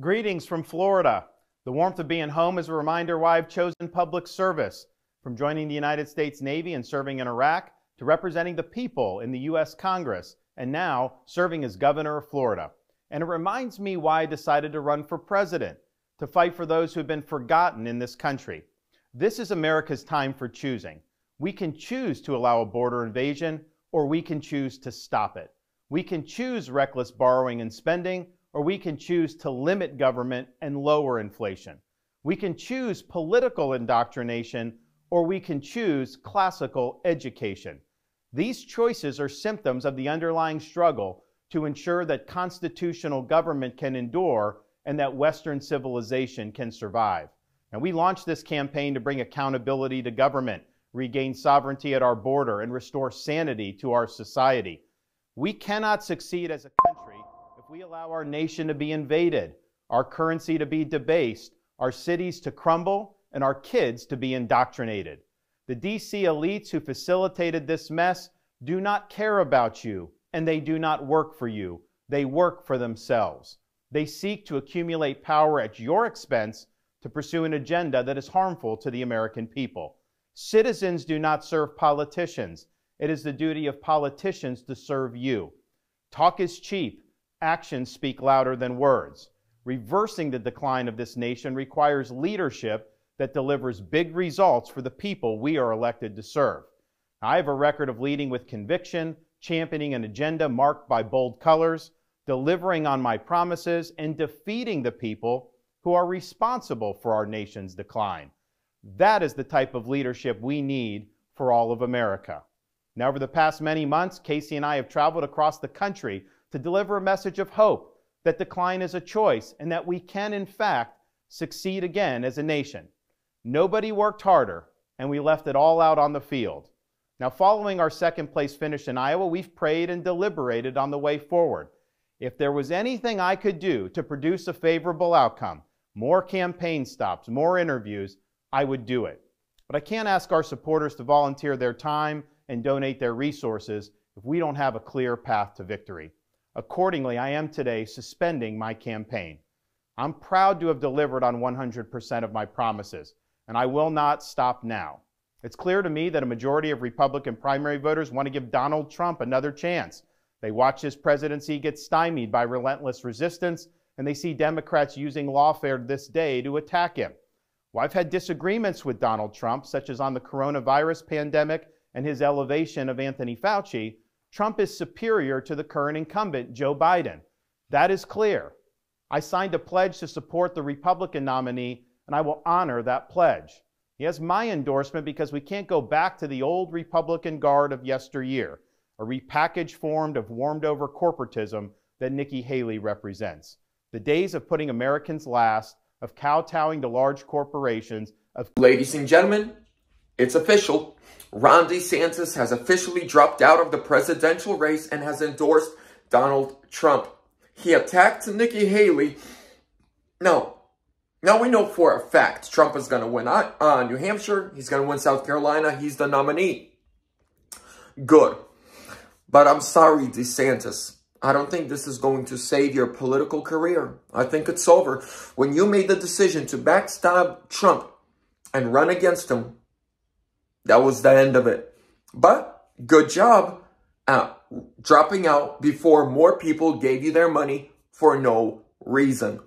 Greetings from Florida. The warmth of being home is a reminder why I've chosen public service. From joining the United States Navy and serving in Iraq, to representing the people in the U.S. Congress, and now serving as governor of Florida. And it reminds me why I decided to run for president, to fight for those who have been forgotten in this country. This is America's time for choosing. We can choose to allow a border invasion, or we can choose to stop it. We can choose reckless borrowing and spending, or we can choose to limit government and lower inflation. We can choose political indoctrination, or we can choose classical education. These choices are symptoms of the underlying struggle to ensure that constitutional government can endure and that Western civilization can survive. And we launched this campaign to bring accountability to government, regain sovereignty at our border, and restore sanity to our society. We cannot succeed as a country if we allow our nation to be invaded, our currency to be debased, our cities to crumble, and our kids to be indoctrinated. The DC elites who facilitated this mess do not care about you, and they do not work for you. They work for themselves. They seek to accumulate power at your expense to pursue an agenda that is harmful to the American people. Citizens do not serve politicians. It is the duty of politicians to serve you. Talk is cheap. Actions speak louder than words. Reversing the decline of this nation requires leadership that delivers big results for the people we are elected to serve. I have a record of leading with conviction, championing an agenda marked by bold colors, delivering on my promises, and defeating the people who are responsible for our nation's decline. That is the type of leadership we need for all of America. Now, over the past many months, Casey and I have traveled across the country to deliver a message of hope that decline is a choice and that we can, in fact, succeed again as a nation. Nobody worked harder, and we left it all out on the field. Now, following our second place finish in Iowa, we've prayed and deliberated on the way forward. If there was anything I could do to produce a favorable outcome, more campaign stops, more interviews, I would do it. But I can't ask our supporters to volunteer their time and donate their resources if we don't have a clear path to victory. Accordingly, I am today suspending my campaign. I'm proud to have delivered on 100% of my promises, and I will not stop now. It's clear to me that a majority of Republican primary voters want to give Donald Trump another chance. They watch his presidency get stymied by relentless resistance, and they see Democrats using lawfare this day to attack him. Well, I've had disagreements with Donald Trump, such as on the coronavirus pandemic and his elevation of Anthony Fauci. Trump is superior to the current incumbent, Joe Biden. That is clear. I signed a pledge to support the Republican nominee, and I will honor that pledge. He has my endorsement because we can't go back to the old Republican guard of yesteryear, a repackaged form of warmed-over corporatism that Nikki Haley represents. The days of putting Americans last, of kowtowing to large corporations, of... Ladies and gentlemen, it's official. Ron DeSantis has officially dropped out of the presidential race and has endorsed Donald Trump. He attacked Nikki Haley. Now we know for a fact Trump is going to win New Hampshire. He's going to win South Carolina. He's the nominee. Good. But I'm sorry, DeSantis. I don't think this is going to save your political career. I think it's over. When you made the decision to backstab Trump and run against him, that was the end of it. But good job dropping out before more people gave you their money for no reason.